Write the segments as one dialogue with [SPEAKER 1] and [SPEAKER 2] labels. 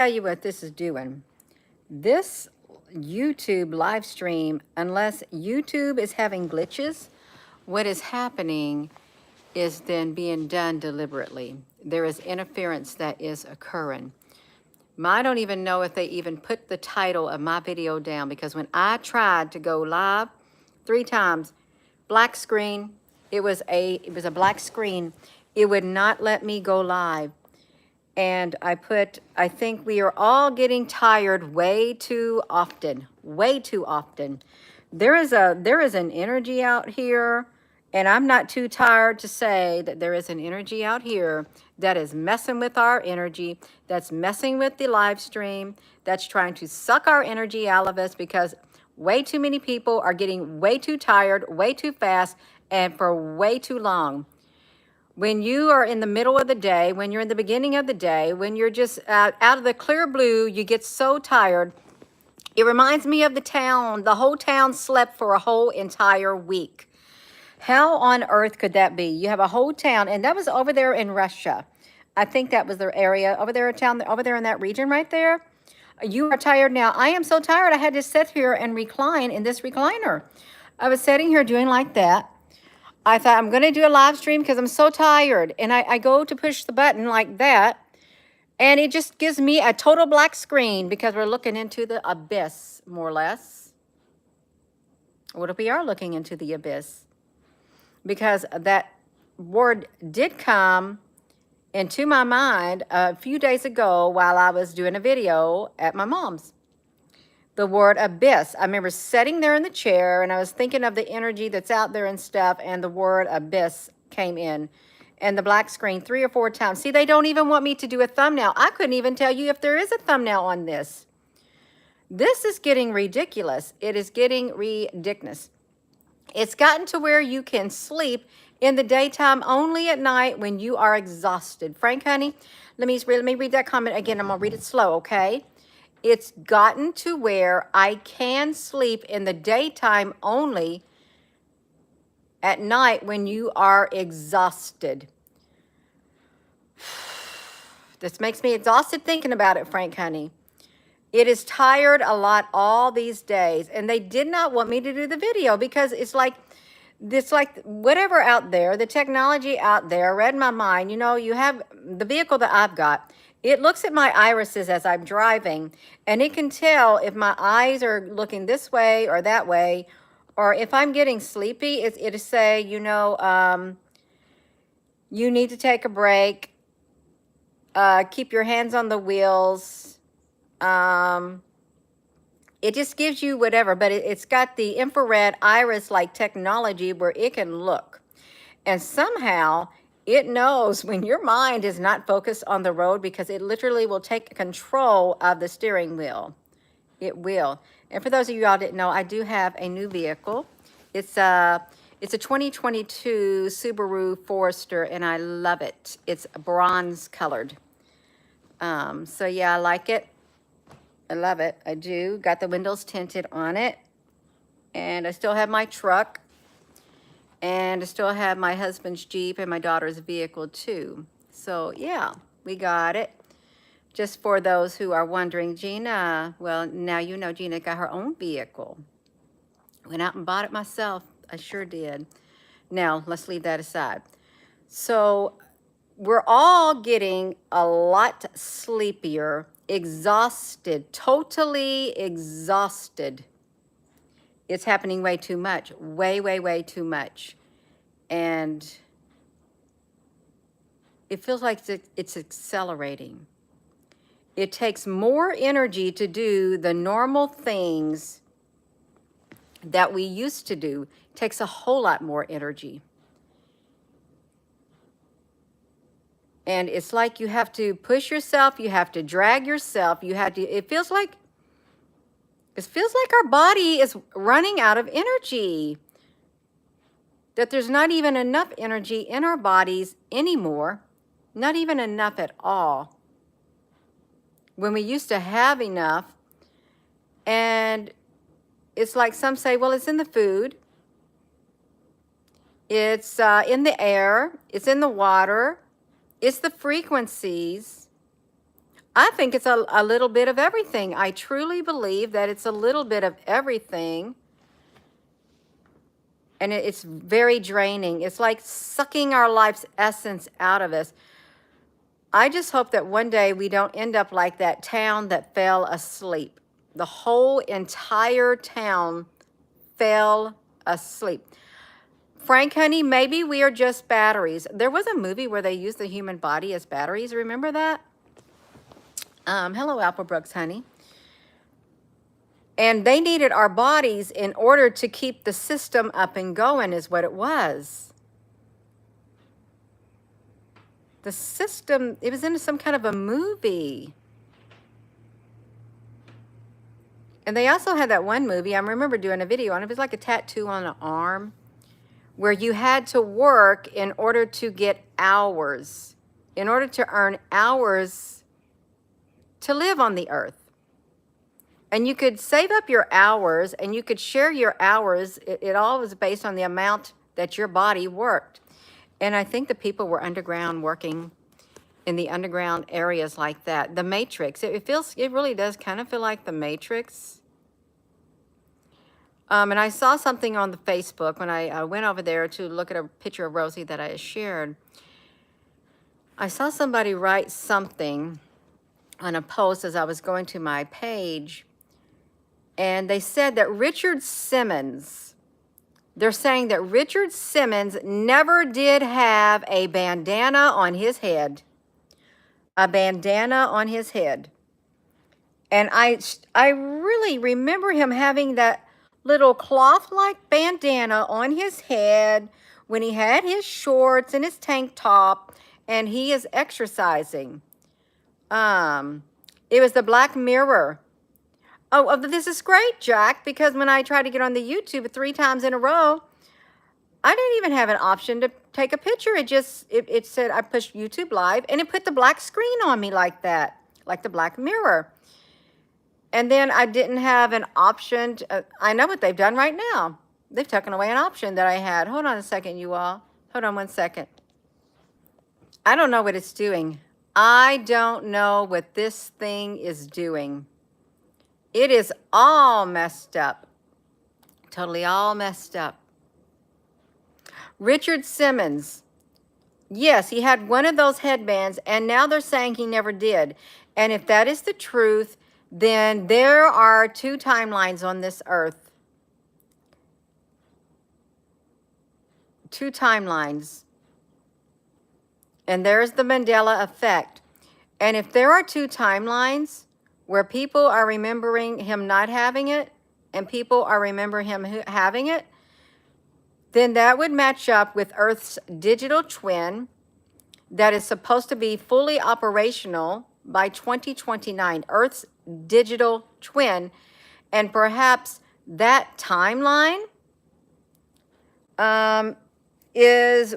[SPEAKER 1] Tell you what this is doing. This YouTube live stream, unless YouTube is having glitches, what is happening is then being done deliberately. There is interference that is occurring. I don't even know if they even put the title of my video down, because when I tried to go live 3 times, black screen, it was a black screen. It would not let me go live. And I think we are all getting tired way too often, way too often. There is an energy out here, and I'm not too tired to say that there is an energy out here that is messing with our energy, that's messing with the live stream, that's trying to suck our energy out of us, because way too many people are getting way too tired, way too fast, and for way too long. When you are in the middle of the day, when you're in the beginning of the day, when you're just out of the clear blue, you get so tired. It reminds me of the town. The whole town slept for a whole entire week. How on earth could that be? You have a whole town, and that was over there in Russia. I think that was their area over there, town over there in that region right there. You are tired now. I am so tired. I had to sit here and recline in this recliner. I was sitting here doing like that. I thought I'm going to do a live stream because I'm so tired. And I go to push the button like that. And it just gives me a total black screen, because we're looking into the abyss, more or less. What if we are looking into the abyss? Because that word did come into my mind a few days ago while I was doing a video at my mom's. The word abyss. I remember sitting there in the chair and I was thinking of the energy that's out there and stuff, and the word abyss came in, and the black screen 3 or 4 times. See, they don't even want me to do a thumbnail. I couldn't even tell you if there is a thumbnail on this. This is getting ridiculous. It is getting ridiculous. It's gotten to where you can sleep in the daytime, only at night when you are exhausted. Frank, honey, let me read that comment again. I'm going to read it slow, okay? It's gotten to where I can sleep in the daytime only, at night when you are exhausted. This makes me exhausted thinking about it, Frank, honey. It is tired a lot all these days, and they did not want me to do the video because it's like whatever out there, the technology out there read my mind. You know, you have the vehicle that I've got. It looks at my irises as I'm driving, and it can tell if my eyes are looking this way or that way, or if I'm getting sleepy. It'll say, you know, you need to take a break. Keep your hands on the wheels. It just gives you whatever, but it's got the infrared iris-like technology where it can look. And somehow it knows when your mind is not focused on the road, because it literally will take control of the steering wheel. It will. And for those of you all didn't know, I do have a new vehicle. It's a 2022 Subaru Forester, and I love it. It's bronze colored. So yeah, I like it. I love it. I do. Got the windows tinted on it. And I still have my truck. And I still have my husband's Jeep and my daughter's vehicle too. So yeah, we got it. Just for those who are wondering, Gina, well, now you know Gina got her own vehicle. Went out and bought it myself. I sure did. Now, let's leave that aside. So we're all getting a lot sleepier, exhausted, totally exhausted. It's happening way too much, way, way, way too much. And it feels like it's accelerating. It takes more energy to do the normal things that we used to do. It takes a whole lot more energy. And it's like you have to push yourself, you have to drag yourself, it feels like our body is running out of energy. That there's not even enough energy in our bodies anymore. Not even enough at all. When we used to have enough. And it's like some say, well, it's in the food. It's in the air. It's in the water. It's the frequencies. I think it's a little bit of everything. I truly believe that it's a little bit of everything. And it's very draining. It's like sucking our life's essence out of us. I just hope that one day we don't end up like that town that fell asleep. The whole entire town fell asleep. Frank, honey, maybe we are just batteries. There was a movie where they used the human body as batteries. Remember that? Hello, Applebrooks, honey. And they needed our bodies in order to keep the system up and going, is what it was. The system, it was in some kind of a movie. And they also had that one movie, I remember doing a video on it. It was like a tattoo on an arm where you had to work in order to get hours, in order to earn hours to live on the earth. And you could save up your hours and you could share your hours. It all was based on the amount that your body worked. And I think the people were underground working in the underground areas like that. The Matrix, it really does kind of feel like the Matrix. And I saw something on the Facebook when I went over there to look at a picture of Rosie that I had shared. I saw somebody write something on a post as I was going to my page. And they said that Richard Simmons, they're saying that Richard Simmons never did have a bandana on his head. A bandana on his head. And I really remember him having that little cloth-like bandana on his head when he had his shorts and his tank top and he is exercising. It was the Black Mirror. Oh, this is great, Jack, because when I tried to get on the YouTube 3 times in a row, I didn't even have an option to take a picture. It said I pushed YouTube Live, and it put the black screen on me like that, like the Black Mirror. And then I didn't have an option. I know what they've done right now. They've taken away an option that I had. Hold on a second, you all. Hold on one second. I don't know what it's doing. I don't know what this thing is doing. It is all messed up. Totally all messed up. Richard Simmons. Yes, he had one of those headbands, and now they're saying he never did. And if that is the truth, then there are 2 timelines on this earth. 2 timelines. And there's the Mandela effect. And if there are 2 timelines where people are remembering him not having it and people are remembering him having it, then that would match up with Earth's digital twin that is supposed to be fully operational by 2029. Earth's digital twin. And perhaps that timeline is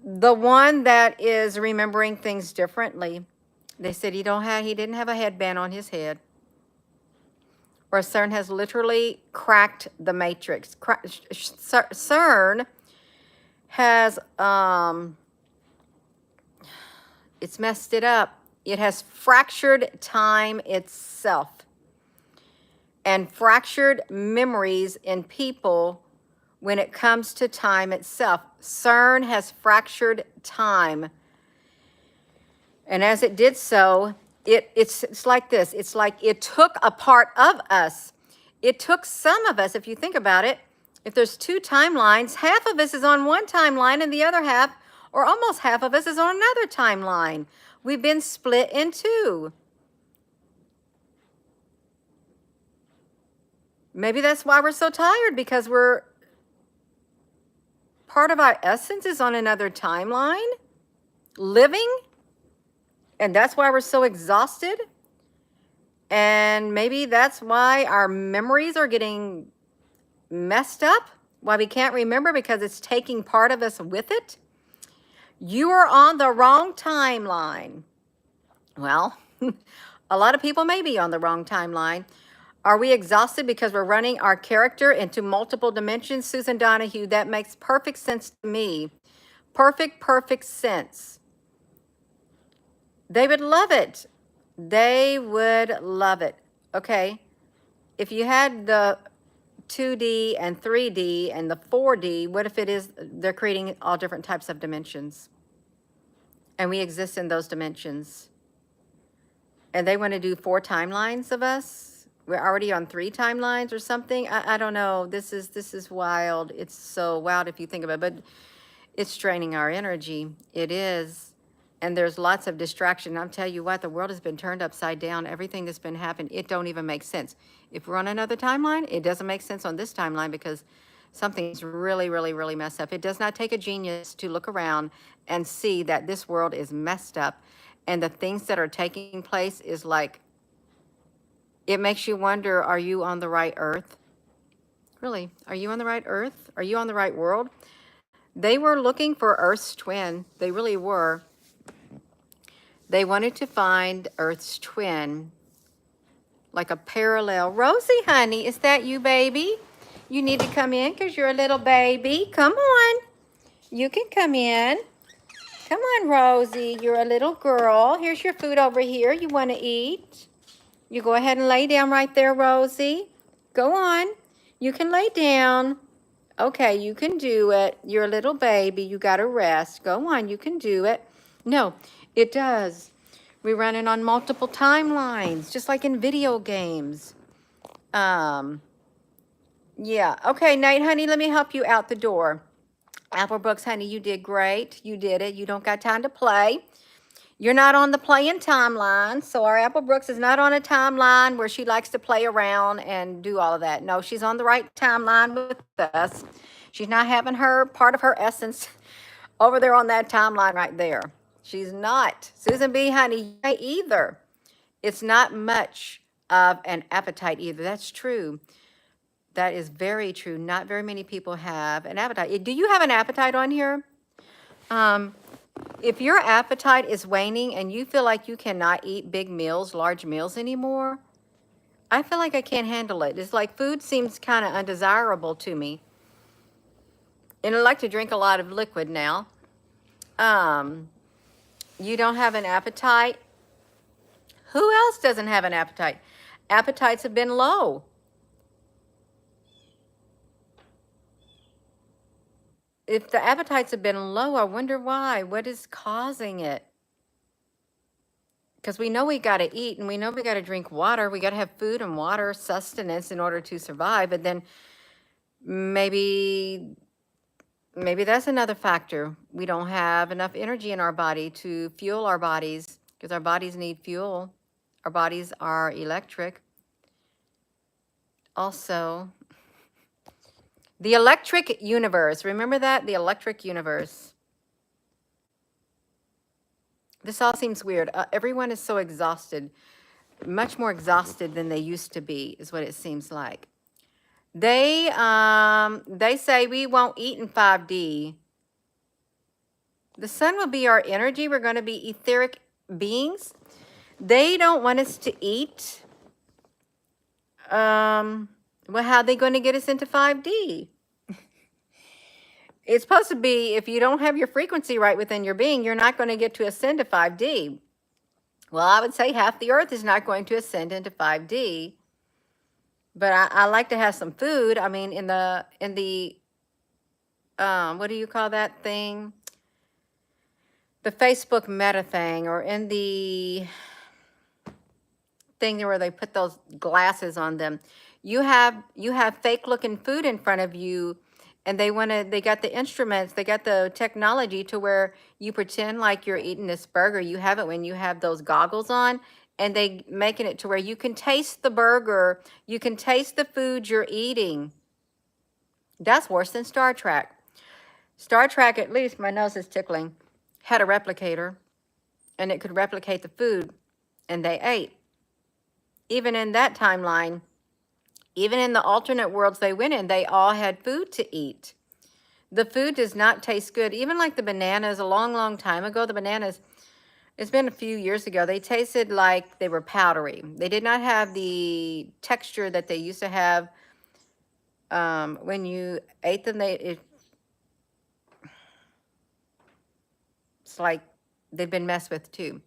[SPEAKER 1] the one that is remembering things differently. They said he didn't have a headband on his head. Or CERN has literally cracked the matrix. CERN has, it's messed it up. It has fractured time itself and fractured memories in people when it comes to time itself. CERN has fractured time. And as it did so, it's like this. It's like it took a part of us. It took some of us, if you think about it. If there's 2 timelines, half of us is on one timeline and the other half, or almost half of us, is on another timeline. We've been split in 2. Maybe that's why we're so tired, because part of our essence is on another timeline, living. And that's why we're so exhausted. And maybe that's why our memories are getting messed up, why we can't remember, because it's taking part of us with it. You are on the wrong timeline. Well, a lot of people may be on the wrong timeline. Are we exhausted because we're running our character into multiple dimensions? Susan Donahue, that makes perfect sense to me. Perfect sense. They would love it. They would love it. Okay. If you had the 2D and 3D and the 4D, what if it is they're creating all different types of dimensions and we exist in those dimensions? And they want to do 4 timelines of us. We're already on 3 timelines or something. I don't know. This is wild. It's so wild if you think about it, but it's draining our energy. It is. And there's lots of distraction. I'll tell you what, the world has been turned upside down. Everything that's been happening, it don't even make sense. If we're on another timeline, it doesn't make sense on this timeline because something's really, really, really messed up. It does not take a genius to look around and see that this world is messed up. And the things that are taking place is like, it makes you wonder, are you on the right earth? Really, are you on the right earth? Are you on the right world? They were looking for Earth's twin. They really were. They wanted to find Earth's twin, like a parallel. Rosie, honey, is that you, baby? You need to come in because you're a little baby. Come on. You can come in. Come on, Rosie. You're a little girl. Here's your food over here. You want to eat? You go ahead and lay down right there, Rosie. Go on. You can lay down. Okay, you can do it. You're a little baby. You got to rest. Go on. You can do it. No, it does. We're running on multiple timelines, just like in video games. Yeah. Okay, Nate, honey, let me help you out the door. Apple Brooks, honey, you did great. You did it. You don't got time to play. You're not on the playing timeline. So our Apple Brooks is not on a timeline where she likes to play around and do all of that. No, she's on the right timeline with us. She's not having her part of her essence over there on that timeline right there. She's not. Susan B, honey, either. It's not much of an appetite either. That's true. That is very true. Not very many people have an appetite. Do you have an appetite on here? If your appetite is waning and you feel like you cannot eat big meals, large meals anymore, I feel like I can't handle it. It's like food seems kind of undesirable to me. And I like to drink a lot of liquid now. You don't have an appetite. Who else doesn't have an appetite? Appetites have been low. If the appetites have been low, I wonder why. What is causing it? Because we know we got to eat and we know we got to drink water. We got to have food and water, sustenance in order to survive. But then maybe that's another factor. We don't have enough energy in our body to fuel our bodies because our bodies need fuel. Our bodies are electric. Also, the electric universe. Remember that? The electric universe. This all seems weird. Everyone is so exhausted, much more exhausted than they used to be, is what it seems like. They say we won't eat in 5D. The sun will be our energy. We're going to be etheric beings. They don't want us to eat. Well, how are they going to get us into 5D? It's supposed to be, if you don't have your frequency right within your being, you're not going to get to ascend to 5D. Well, I would say half the earth is not going to ascend into 5D. But I like to have some food. I mean, in the what do you call that thing? The Facebook Meta thing, or in the thing where they put those glasses on them. You have fake looking food in front of you, and they got the instruments, they got the technology to where you pretend like you're eating this burger. You have it when you have those goggles on, and they making it to where you can taste the burger, you can taste the food you're eating. That's worse than Star Trek. Star Trek, at least, my nose is tickling, had a replicator, and it could replicate the food, and they ate. Even in that timeline, even in the alternate worlds they went in, they all had food to eat. The food does not taste good. Even like the bananas, a long, long time ago, the bananas, it's been a few years ago, they tasted like they were powdery. They did not have the texture that they used to have when you ate them. It's like they've been messed with too.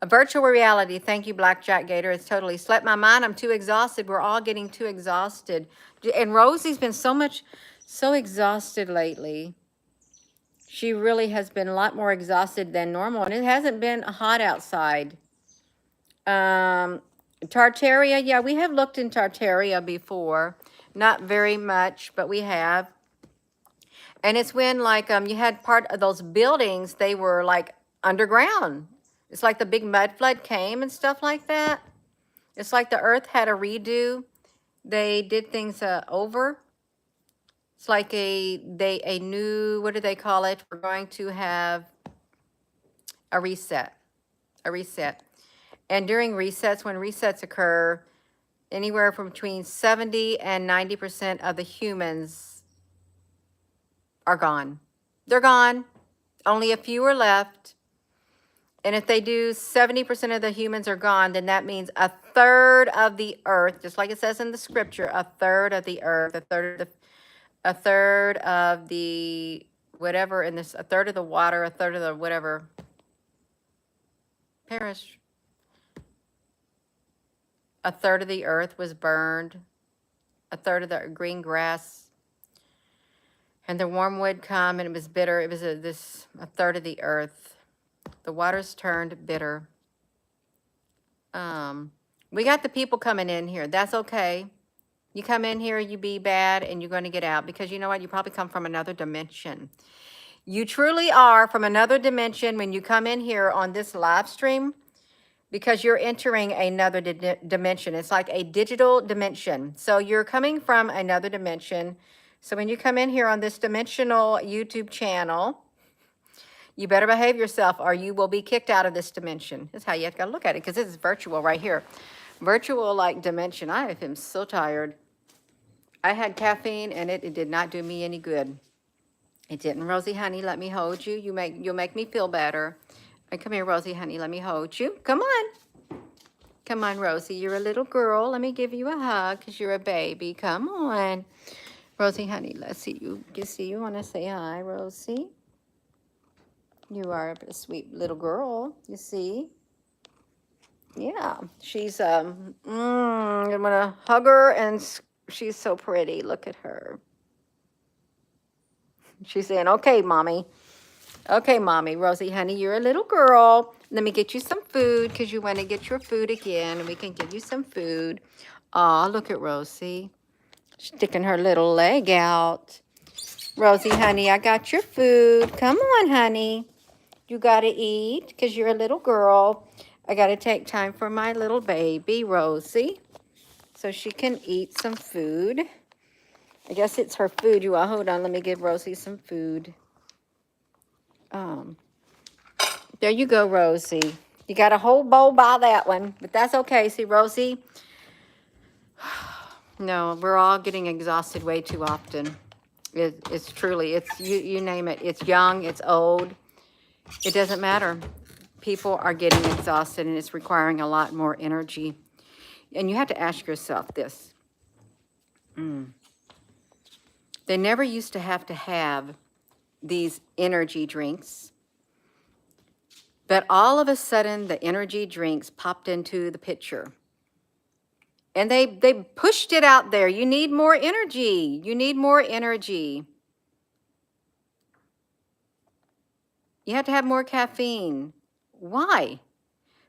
[SPEAKER 1] A virtual reality. Thank you, Blackjack Gator. It's totally slept my mind. I'm too exhausted. We're all getting too exhausted. And Rosie's been so exhausted lately. She really has been a lot more exhausted than normal. And it hasn't been hot outside. Tartaria. Yeah, we have looked in Tartaria before. Not very much, but we have. And it's when like you had part of those buildings, they were like underground. It's like the big mud flood came and stuff like that. It's like the earth had a redo. They did things over. It's like a new, what do they call it? We're going to have a reset. A reset. And during resets, when resets occur, anywhere from between 70 and 90% of the humans are gone. They're gone. Only a few are left. And if they do 70% of the humans are gone, then that means a third of the earth, just like it says in the scripture, a third of the earth, a third of the whatever in this, a third of the water, a third of the whatever, perish. A third of the earth was burned, a third of the green grass, and the warm would come, and it was bitter. It was a third of the earth. The waters turned bitter. We got the people coming in here. That's okay. You come in here, you be bad, and you're going to get out because you know what? You probably come from another dimension. You truly are from another dimension when you come in here on this live stream because you're entering another dimension. It's like a digital dimension. So you're coming from another dimension. So when you come in here on this dimensional YouTube channel, you better behave yourself or you will be kicked out of this dimension. That's how you have to look at it because this is virtual right here. Virtual like dimension. I am so tired. I had caffeine and it did not do me any good. It didn't. Rosie, honey, let me hold you. You'll make me feel better. And come here, Rosie, honey, let me hold you. Come on. Come on, Rosie. You're a little girl. Let me give you a hug because you're a baby. Come on. Rosie, honey, let's see you. You want to say hi, Rosie? You are a sweet little girl, you see. Yeah, she's, I'm going to hug her, and she's so pretty. Look at her. She's saying, okay, mommy. Okay, mommy. Rosie, honey, you're a little girl. Let me get you some food because you want to get your food again, and we can give you some food. Aw, look at Rosie. Sticking her little leg out. Rosie, honey, I got your food. Come on, honey. You got to eat because you're a little girl. I got to take time for my little baby, Rosie, so she can eat some food. I guess it's her food. You all hold on. Let me give Rosie some food. There you go, Rosie. You got a whole bowl by that one, but that's okay. See, Rosie? No, we're all getting exhausted way too often. It's truly, you name it. It's young, it's old. It doesn't matter. People are getting exhausted and it's requiring a lot more energy. And you have to ask yourself this. They never used to have these energy drinks. But all of a sudden, the energy drinks popped into the picture. And they pushed it out there. You need more energy. You need more energy. You have to have more caffeine. Why?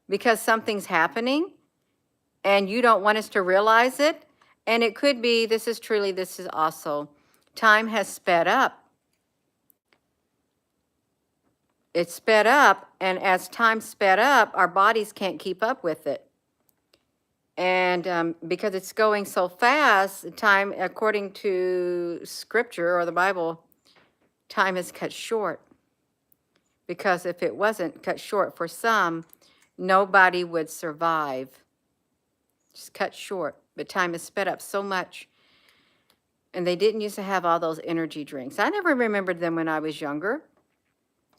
[SPEAKER 1] Because something's happening and you don't want us to realize it. And it could be, this is also, time has sped up. It's sped up, and as time sped up, our bodies can't keep up with it. And because it's going so fast, time, according to scripture or the Bible, time is cut short. Because if it wasn't cut short for some, nobody would survive. Just cut short. But time is sped up so much. And they didn't used to have all those energy drinks. I never remembered them when I was younger.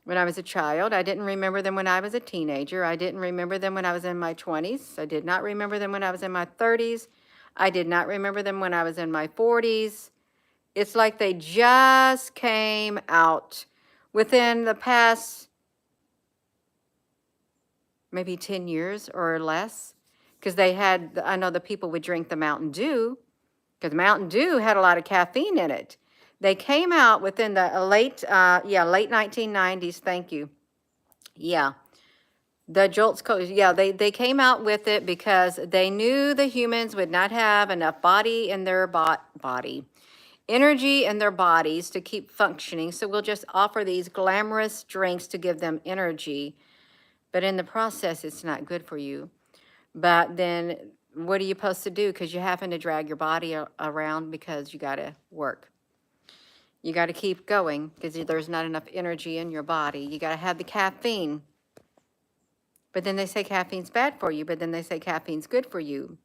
[SPEAKER 1] When I was a child, I didn't remember them when I was a teenager. I didn't remember them when I was in my 20s. I did not remember them when I was in my 30s. I did not remember them when I was in my 40s. It's like they just came out within the past maybe 10 years or less. Because they had, I know the people would drink the Mountain Dew, because Mountain Dew had a lot of caffeine in it. They came out within the late 1990s. Thank you. Yeah. The Jolts Coach, yeah, they came out with it because they knew the humans would not have enough body in their energy in their bodies to keep functioning. So we'll just offer these glamorous drinks to give them energy. But in the process, it's not good for you. But then what are you supposed to do? Because you happen to drag your body around because you got to work. You got to keep going because there's not enough energy in your body. You got to have the caffeine. But then they say caffeine's bad for you, but then they say caffeine's good for you.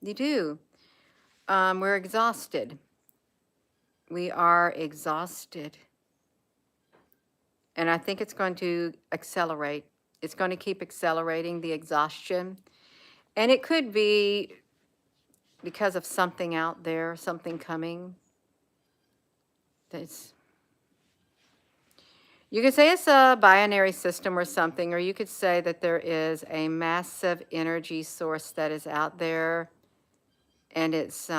[SPEAKER 1] You do. We're exhausted. We are exhausted. And I think it's going to accelerate. It's going to keep accelerating the exhaustion. And it could be because of something out there, something coming. That's, you could say it's a binary system or something, or you could say that there is a massive energy source that is out there, and it's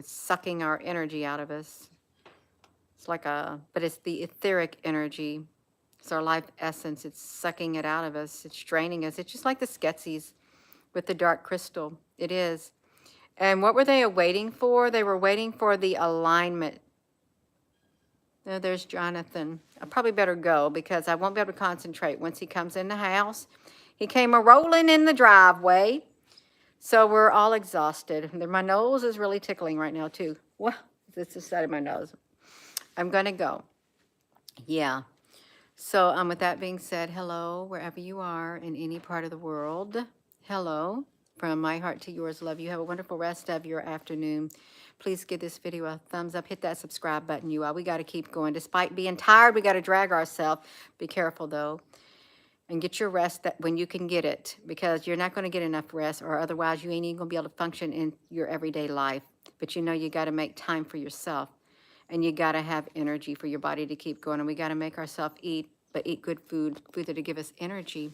[SPEAKER 1] sucking our energy out of us. It's like but it's the etheric energy. It's our life essence. It's sucking it out of us. It's draining us. It's just like the Skeksis with the dark crystal. It is. And what were they waiting for? They were waiting for the alignment. No, there's Jonathan. I probably better go because I won't be able to concentrate once he comes in the house. He came a-rolling in the driveway. So we're all exhausted. My nose is really tickling right now too. Well, this is the side of my nose. I'm going to go. Yeah. So with that being said, hello, wherever you are in any part of the world. Hello. From my heart to yours, love you. Have a wonderful rest of your afternoon. Please give this video a thumbs up. Hit that subscribe button, you all. We got to keep going. Despite being tired, we got to drag ourselves. Be careful, though. And get your rest that when you can get it, because you're not going to get enough rest, or otherwise you ain't even going to be able to function in your everyday life. But you know you got to make time for yourself. And you got to have energy for your body to keep going. And we got to make ourselves eat, but eat good food that'll give us energy.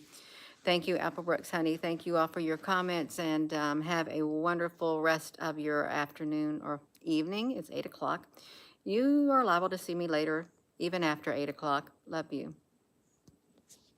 [SPEAKER 1] Thank you, Applebrooks, honey. Thank you all for your comments, and have a wonderful rest of your afternoon or evening. It's 8 o'clock. You are liable to see me later, even after 8 o'clock. Love you.